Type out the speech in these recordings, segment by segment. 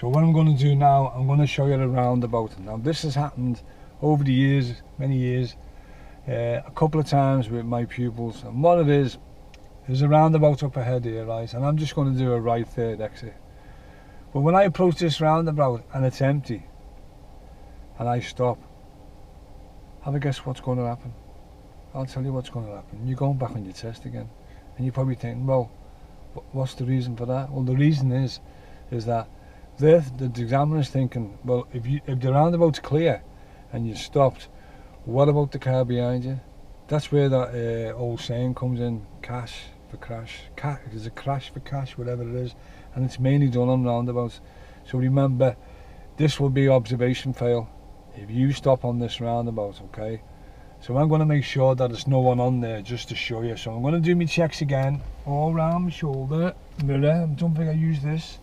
So what I'm going to do now, I'm going to show you the roundabout. Now this has happened over the years, many years, a couple of times with my pupils, and what it is, there's a roundabout up ahead here, right, and I'm just going to do a right third exit. But when I approach this roundabout and it's empty and I stop, have a guess what's going to happen? I'll tell you what's going to happen. You're going back on your test again, and you're probably thinking, well, what's the reason for that? Well, the reason is that the examiner's thinking, well, if the roundabout's clear and you stopped, what about the car behind you? That's where that old saying comes in, cash for crash. There's a crash for cash, whatever it is, and it's mainly done on roundabouts. So remember, this will be observation fail if you stop on this roundabout, okay? So I'm going to make sure that there's no one on there, just to show you. So I'm going to do my checks again, all round my shoulder, mirror, don't think I use this.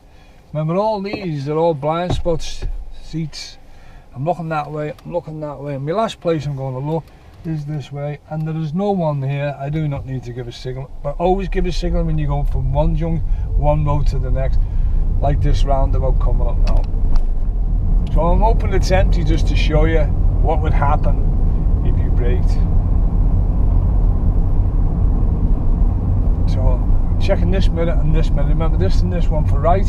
Remember, all these are all blind spots, seats. I'm looking that way, I'm looking that way. And my last place I'm going to look is this way, and there is no one here. I do not need to give a signal, but always give a signal when you go from one road to the next, like this roundabout coming up now. So I'm hoping it's empty just to show you what would happen if you braked. So I'm checking this mirror and this mirror. Remember, this and this one for right,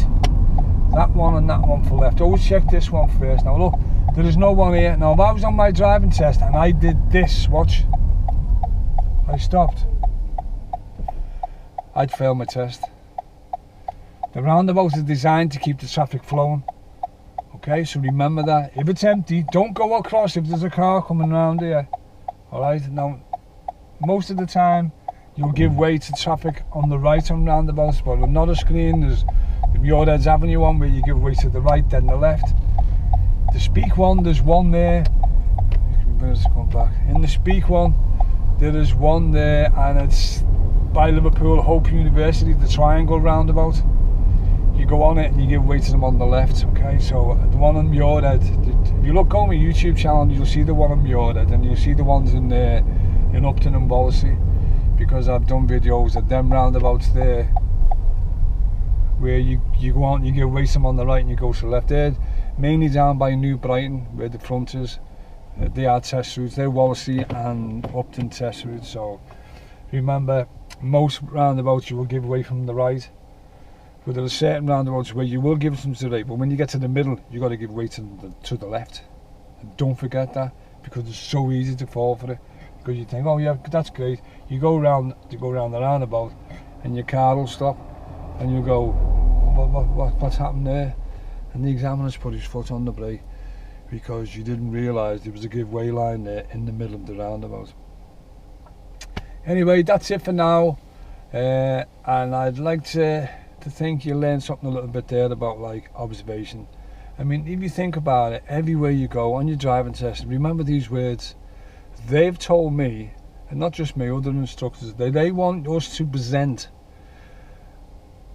that one and that one for left. Always check this one first. Now look, there is no one here. Now if I was on my driving test and I did this, watch, I stopped, I'd fail my test. The roundabout is designed to keep the traffic flowing. Okay, so remember that. If it's empty, don't go across if there's a car coming around here. Alright, now most of the time you'll give way to traffic on the right on roundabouts, but on another screen there's the Muirheads Avenue one where you give way to the right, then the left. The Speak one, there's one there. Come back. In the Speak one, there is one there, and it's by Liverpool Hope University, the triangle roundabout. You go on it and you give way to them on the left. Okay, so the one on Muirhead, if you look on my YouTube channel, you'll see the one on Muirhead, and you'll see the ones in Upton and Wallasey, because I've done videos of them roundabouts there where you go on, you give way to them on the right and you go to the left. They're mainly down by New Brighton where the front is. They are test routes. They're Wallasey and Upton test routes. So remember, most roundabouts you will give way from the right, but there are certain roundabouts where you will give them to the right, but when you get to the middle you got to give way to the left. And don't forget that, because it's so easy to fall for it, because you think, oh yeah, that's great, you go around the roundabout and your car will stop and you go, what's happened there? And the examiner's put his foot on the brake because you didn't realise there was a give way line there in the middle of the roundabout. Anyway, that's it for now, and I'd like to think you learned something a little bit there about like observation. I mean, if you think about it, everywhere you go on your driving test, remember these words. They've told me, and not just me, other instructors, they want us to present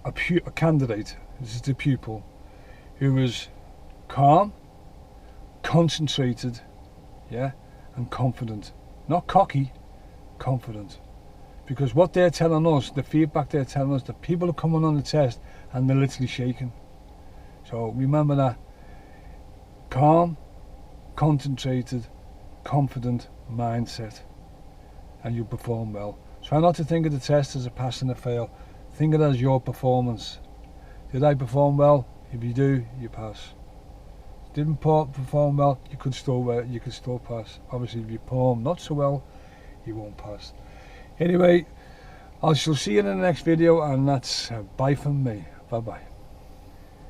a candidate, this is the pupil, who is calm, concentrated, yeah, and confident. Not cocky, confident. Because what they're telling us, the feedback they're telling us, that people are coming on the test and they're literally shaking. So remember that. Calm, concentrated, confident mindset, and you perform well. Try not to think of the test as a pass and a fail. Think of it as your performance. Did I perform well? If you do, you pass. Didn't perform well, you could still pass. Obviously, if you perform not so well, you won't pass. Anyway, I shall see you in the next video, and that's bye from me. Bye bye.